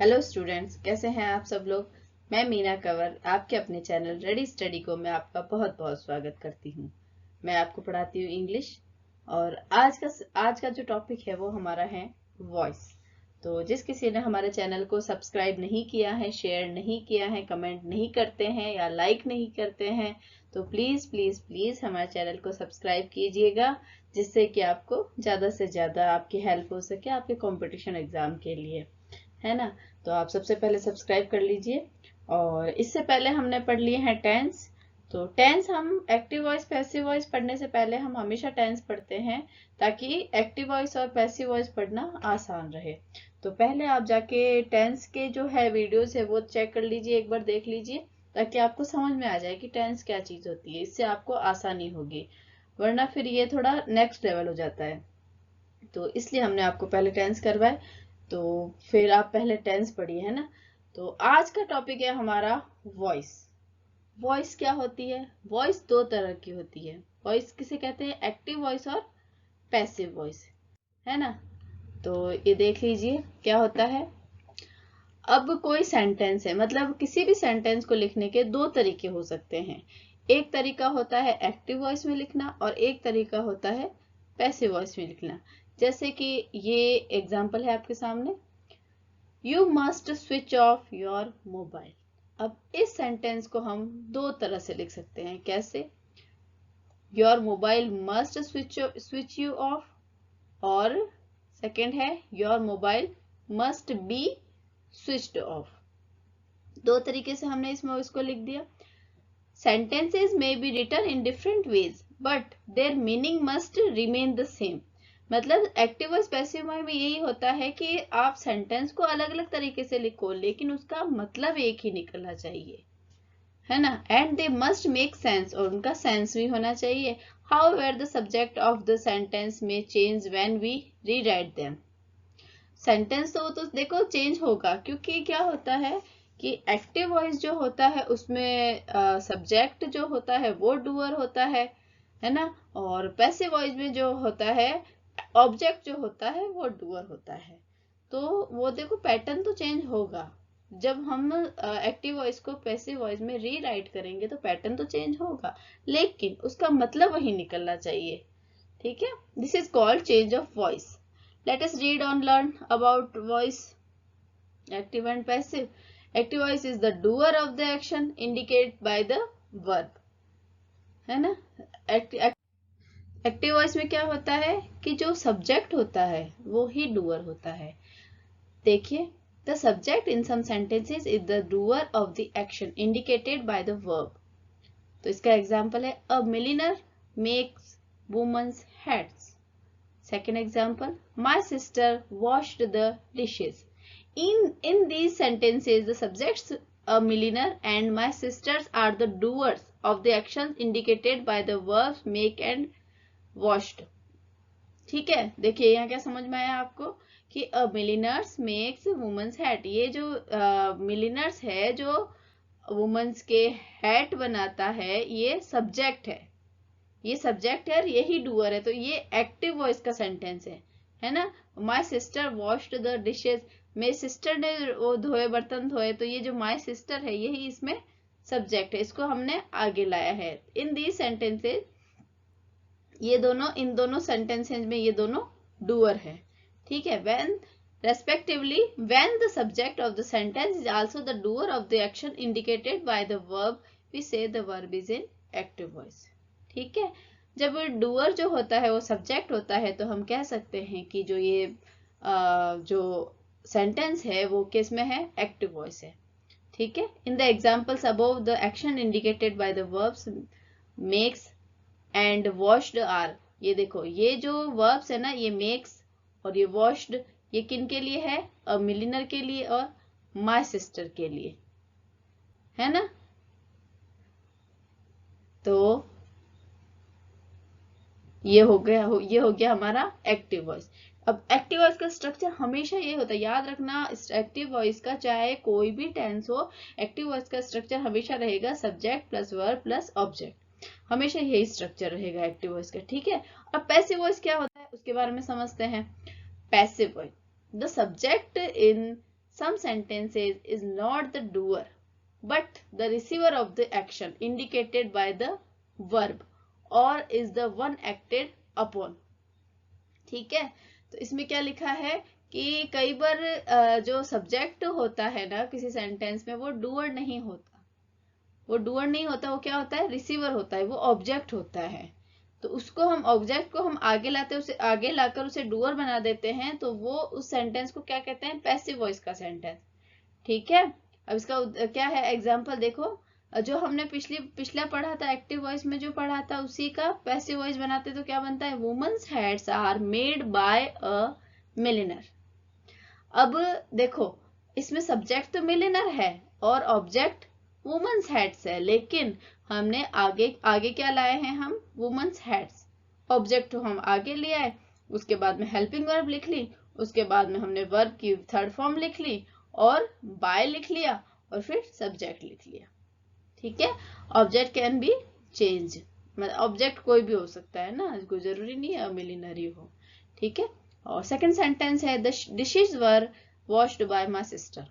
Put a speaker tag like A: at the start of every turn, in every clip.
A: Hello students, कैसे हैं आप सब लोग। मैं मीना कंवर आपके अपने चैनल रेडी स्टडी को मैं आपका बहुत बहुत स्वागत करती हूँ। मैं आपको पढ़ाती हूँ इंग्लिश। और आज का जो टॉपिक है वो हमारा है वॉइस। तो जिस किसी ने हमारे चैनल को सब्सक्राइब नहीं किया है, शेयर नहीं किया है, कमेंट नहीं करते हैं या लाइक नहीं करते हैं, तो प्लीज़ प्लीज़ प्लीज़ हमारे चैनल को सब्सक्राइब कीजिएगा, जिससे कि आपको ज़्यादा से ज़्यादा आपकी हेल्प हो सके आपके कंपटीशन एग्ज़ाम के लिए, है ना। तो आप सबसे पहले सब्सक्राइब कर लीजिए। और इससे पहले हमने पढ़ लिए हैं टेंस। तो टेंस हम एक्टिव वॉइस पैसिव वॉइस पढ़ने से पहले हम हमेशा टेंस पढ़ते हैं, ताकि एक्टिव वॉइस और पैसिव वॉइस पढ़ना आसान रहे। तो पहले आप जाके टेंस के जो है वीडियोस है वो चेक कर लीजिए, एक बार देख लीजिए, ताकि आपको समझ में आ जाए कि टेंस क्या चीज होती है। इससे आपको आसानी होगी, वरना फिर ये थोड़ा नेक्स्ट लेवल हो जाता है। तो इसलिए हमने आपको पहले टेंस करवाए, तो फिर आप पहले टेंस पढ़िए, है ना। तो आज का टॉपिक है हमारा वॉइस। वॉइस क्या होती है? वॉइस दो तरह की होती है। वॉइस किसे कहते हैं? एक्टिव वॉइस और पैसिव वॉइस, है ना। तो ये देख लीजिए क्या होता है। अब कोई सेंटेंस है, मतलब किसी भी सेंटेंस को लिखने के दो तरीके हो सकते हैं। एक तरीका होता है एक्टिव वॉइस में लिखना और एक तरीका होता है पैसिव वॉइस में लिखना। जैसे कि ये एग्जांपल है आपके सामने, you must switch off your mobile. अब इस सेंटेंस को हम दो तरह से लिख सकते हैं। कैसे? Your mobile must switch you of, और सेकंड है your mobile must be switched off. दो तरीके से हमने इसमें इसको लिख दिया। Sentences may be written in different ways, but their meaning must remain the same. मतलब एक्टिव वॉइस पैसिव वॉइस में यही होता है कि आप सेंटेंस को अलग अलग तरीके से लिखो, लेकिन उसका मतलब एक ही निकलना चाहिए, है ना। And they must make sense, और उनका सेंस भी होना चाहिए। However, the subject of the sentence may change when we rewrite them. Sentence तो देखो चेंज होगा, क्योंकि क्या होता है कि एक्टिव वॉइस जो होता है उसमें सब्जेक्ट जो होता है वो डूअर होता है ना। और पैसिव वॉइस में जो होता है ऑब्जेक्ट जो होता है वो डूअर होता है। तो वो देखो पैटर्न तो चेंज होगा। जब हम एक्टिव वॉइस को पैसिव वॉइस में रीराइट करेंगे तो पैटर्न तो चेंज होगा, लेकिन उसका मतलब वही निकलना चाहिए। ठीक है, this is called change of voice. Let us read and learn about voice, active and passive. Active voice is the doer of the action indicated by the verb, है ना। एक्टिव वॉइस में क्या होता है कि जो सब्जेक्ट होता है वो ही डूअर होता है। देखिए, the subject in some sentences is the doer of the action indicated by the verb. तो इसका एग्जाम्पल है, a milliner makes women's hats. Second example, my sister washed the dishes. In these sentences, the subjects a milliner and my sisters are the doers of the actions indicated by the verbs make and washed. ठीक है, देखिए यहाँ क्या समझ में आया आपको कि a milliners makes women's hat। ये जो milliners है, जो वुमेन्स के हैट बनाता है, ये सब्जेक्ट है। ये सब्जेक्ट है, यही डूअर है। तो ये एक्टिव वॉइस का सेंटेंस है ना। My sister washed the dishes, मेरी सिस्टर ने वो धोए, बर्तन धोए। तो ये जो माई सिस्टर है यही इसमें सब्जेक्ट है, इसको हमने आगे लाया है। इन दी सेंटेंसेज, ये दोनों, इन दोनों सेंटेंसेज में ये दोनों डूअर है। ठीक है, when respectively when the subject of the sentence is also the doer of the action indicated by the verb, we say the verb is in active voice. ठीक है, जब डूअर जो होता है वो सब्जेक्ट होता है तो हम कह सकते हैं कि जो ये जो सेंटेंस है वो किस में है? एक्टिव वॉइस है। ठीक है, in the examples above the action indicated by the verbs makes and washed are. ये देखो, ये जो वर्ब्स है ना, ये मेक्स और ये वॉश्ड, ये किन के लिए है? अ मिलिनर के लिए और माय सिस्टर के लिए, है ना। तो ये हो गया हमारा एक्टिव वॉइस। अब एक्टिव वॉइस का स्ट्रक्चर हमेशा ये होता है, याद रखना, एक्टिव वॉइस का चाहे कोई भी टेंस हो, एक्टिव वॉइस का स्ट्रक्चर हमेशा रहेगा subject plus verb plus object. हमेशा यही स्ट्रक्चर रहेगा एक्टिव वॉइस का। ठीक है, अब पैसिव वॉइस क्या होता है उसके बारे में समझते हैं। Passive voice, the subject in some sentences is not the doer but the receiver of the action indicated by the verb or is the one acted upon। ठीक है, तो इसमें क्या लिखा है कि कई बार जो सब्जेक्ट होता है ना किसी सेंटेंस में वो डूअर नहीं होता, वो डूअर नहीं होता, वो क्या होता है, रिसीवर होता है, वो ऑब्जेक्ट होता है। तो उसको हम ऑब्जेक्ट को हम आगे लाते उसे आगे लाकर उसे डूअर बना देते हैं, तो वो उस सेंटेंस को क्या कहते हैं, पैसिव वॉइस का सेंटेंस। ठीक है, अब इसका क्या है एग्जाम्पल देखो, जो हमने पिछला पढ़ा था एक्टिव वॉइस में जो पढ़ा था उसी का पैसिव वॉइस बनाते तो क्या बनता है, women's heads are made by a milliner. अब देखो इसमें सब्जेक्ट तो मिलिनर है और ऑब्जेक्ट वुमेन्स हेड्स है, लेकिन हमने आगे आगे क्या लाए हैं, हम वुमेन्स हेड्स, ऑब्जेक्ट हम आगे ले आए, उसके बाद में हेल्पिंग वर्ब लिख ली, उसके बाद में हमने वर्ब की थर्ड फॉर्म लिख ली और बाय लिख लिया और फिर सब्जेक्ट लिख लिया। ठीक है, ऑब्जेक्ट कैन बी चेंज, मतलब ऑब्जेक्ट कोई भी हो सकता है ना, कोई जरूरी नहीं है मिलिनरी हो। ठीक है, और सेकंड सेंटेंस है the dishes were washed bye my sister.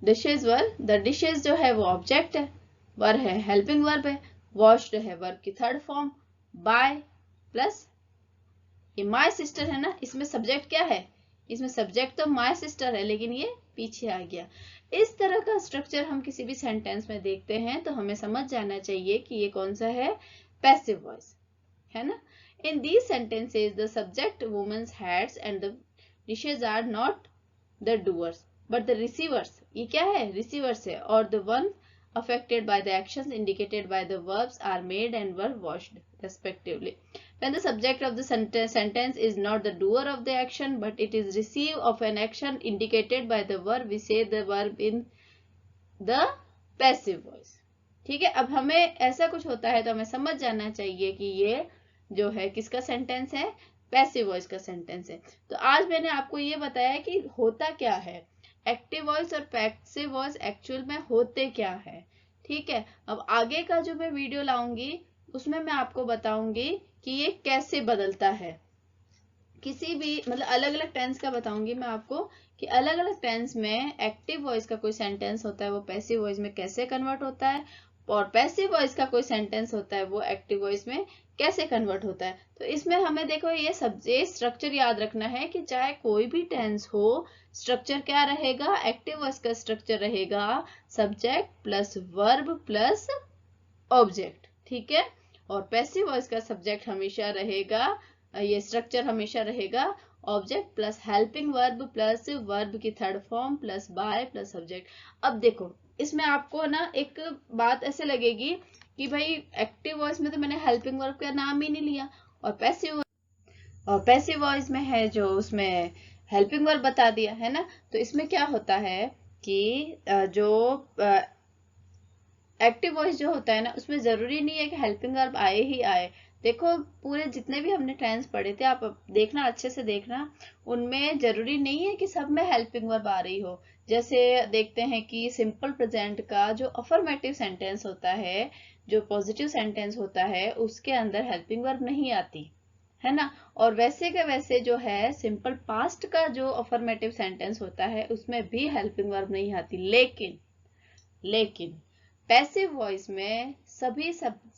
A: Dishes were, the dishes जो है वो ऑब्जेक्ट है, वर है हेल्पिंग वर्ब है, वॉश्ड है वर्ब की थर्ड फॉर्म, बाय प्लस ये माय सिस्टर है ना, इसमें सब्जेक्ट क्या है, इसमें सब्जेक्ट तो माय सिस्टर है लेकिन ये पीछे आ गया। इस तरह का स्ट्रक्चर हम किसी भी सेंटेंस में देखते हैं तो हमें समझ जाना चाहिए कि ये कौन सा है, पैसिव वॉइस है ना। In these sentences the subject womens heads and the dishes are not the doers but the receivers, ये क्या है, रिसीवर्स है, और the one affected by the actions indicated by the verbs are made and were washed respectively. When the subject of the sentence is not the doer of the action but it is receive of an action indicated by the verb, we say the verb in the passive voice। ठीक है, अब हमें ऐसा कुछ होता है तो हमें समझ जाना चाहिए कि ये जो है किसका सेंटेंस है, पैसिव वॉइस का सेंटेंस है। तो आज मैंने आपको ये बताया कि होता क्या है, एक्टिव वॉइस और पैसिव वॉइस एक्चुअल में होते क्या है। ठीक है, अब आगे का जो मैं वीडियो लाऊंगी उसमें मैं आपको बताऊंगी कि ये कैसे बदलता है, किसी भी मतलब अलग अलग टेंस का बताऊंगी मैं आपको कि अलग अलग टेंस में एक्टिव वॉइस का कोई सेंटेंस होता है वो पैसिव वॉइस में कैसे कन्वर्ट होता है, और पैसिव वॉइस का कोई सेंटेंस होता है वो एक्टिव वॉइस में कैसे कन्वर्ट होता है। तो इसमें हमें देखो ये स्ट्रक्चर याद रखना है कि चाहे कोई भी टेंस हो, स्ट्रक्चर क्या रहेगा, एक्टिव वॉइस का स्ट्रक्चर रहेगा subject plus verb plus object. ठीक है, और पैसिव वॉइस का सब्जेक्ट हमेशा रहेगा, ये स्ट्रक्चर हमेशा रहेगा object plus helping verb plus verb की third form plus by plus subject. अब देखो इसमें आपको ना एक बात ऐसे लगेगी कि भाई एक्टिव वॉइस में तो मैंने हेल्पिंग वर्ब का नाम ही नहीं लिया, और पैसिव वॉइस में है जो उसमें हेल्पिंग वर्ब बता दिया है ना। तो इसमें क्या होता है कि जो एक्टिव वॉइस जो होता है ना उसमें जरूरी नहीं है कि हेल्पिंग वर्ब आए ही आए। देखो पूरे जितने भी हमने टेंस पढ़े थे आप देखना, अच्छे से देखना, उनमें जरूरी नहीं है कि सब में हेल्पिंग वर्ब आ रही हो। जैसे देखते हैं कि सिंपल प्रेजेंट का जो अफर्मेटिव सेंटेंस होता है, जो पॉजिटिव सेंटेंस होता है, उसके अंदर हेल्पिंग वर्ब नहीं आती है ना। और वैसे के वैसे जो है सिंपल पास्ट का जो अफर्मेटिव सेंटेंस होता है उसमें भी हेल्पिंग वर्ब नहीं आती, लेकिन पैसिव वॉइस में सभी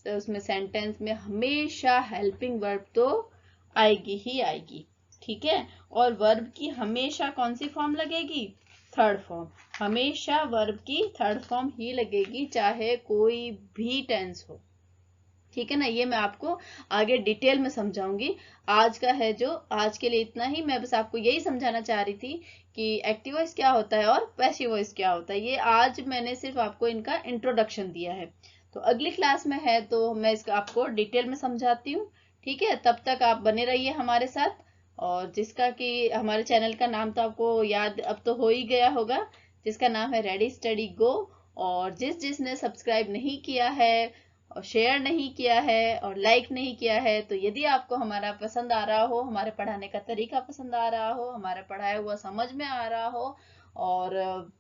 A: उसमें सेंटेंस में हमेशा हेल्पिंग वर्ब तो आएगी ही आएगी। ठीक है, और वर्ब की हमेशा कौन सी फॉर्म लगेगी, थर्ड फॉर्म, हमेशा वर्ब की थर्ड फॉर्म ही लगेगी चाहे कोई भी टेंस हो। ठीक है ना, ये मैं आपको आगे डिटेल में समझाऊंगी। आज का है जो, आज के लिए इतना ही, मैं बस आपको यही समझाना चाह रही थी कि एक्टिव वॉइस क्या होता है और पैसिव वॉइस क्या होता है। ये आज मैंने सिर्फ आपको इनका इंट्रोडक्शन दिया है, तो अगली क्लास में है तो मैं इसका आपको डिटेल में समझाती हूँ। ठीक है, तब तक आप बने रहिए हमारे साथ, और जिसका कि हमारे चैनल का नाम तो आपको याद अब तो हो ही गया होगा, जिसका नाम है रेडी स्टडी गो। और जिसने सब्सक्राइब नहीं किया है और शेयर नहीं किया है और लाइक नहीं किया है, तो यदि आपको हमारा पसंद आ रहा हो, हमारे पढ़ाने का तरीका पसंद आ रहा हो, हमारा पढ़ाया हुआ समझ में आ रहा हो और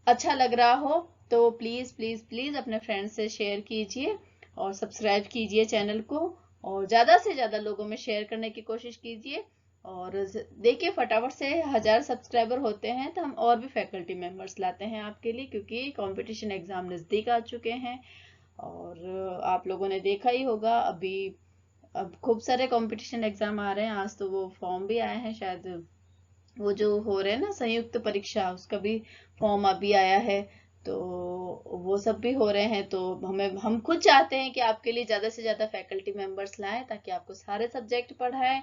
A: अच्छा लग रहा हो, तो प्लीज प्लीज प्लीज अपने फ्रेंड्स से शेयर कीजिए और सब्सक्राइब कीजिए चैनल को, और ज्यादा से ज्यादा लोगों में शेयर करने की कोशिश कीजिए। और देखिए फटाफट से 1000 सब्सक्राइबर होते हैं तो हम और भी फैकल्टी मेंबर्स लाते हैं आपके लिए, क्योंकि कंपटीशन एग्जाम नज़दीक आ चुके हैं। और आप लोगों ने देखा ही होगा अभी अब खूब सारे कंपटीशन एग्जाम आ रहे हैं। आज तो वो फॉर्म भी आए हैं, शायद वो जो हो रहे हैं ना संयुक्त परीक्षा, उसका भी फॉर्म अभी आया है। तो वो सब भी हो रहे हैं। तो हम खुद चाहते हैं कि आपके लिए ज़्यादा से ज़्यादा फैकल्टी मेंबर्स लाएं, ताकि आपको सारे सब्जेक्ट पढ़ाएं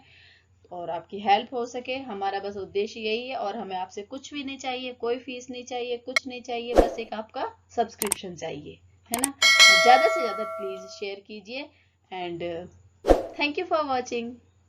A: और आपकी हेल्प हो सके। हमारा बस उद्देश्य यही है, और हमें आपसे कुछ भी नहीं चाहिए, कोई फीस नहीं चाहिए, कुछ नहीं चाहिए, बस एक आपका सब्सक्रिप्शन चाहिए, है ना। ज़्यादा से ज़्यादा प्लीज़ शेयर कीजिए। And thank you for watching.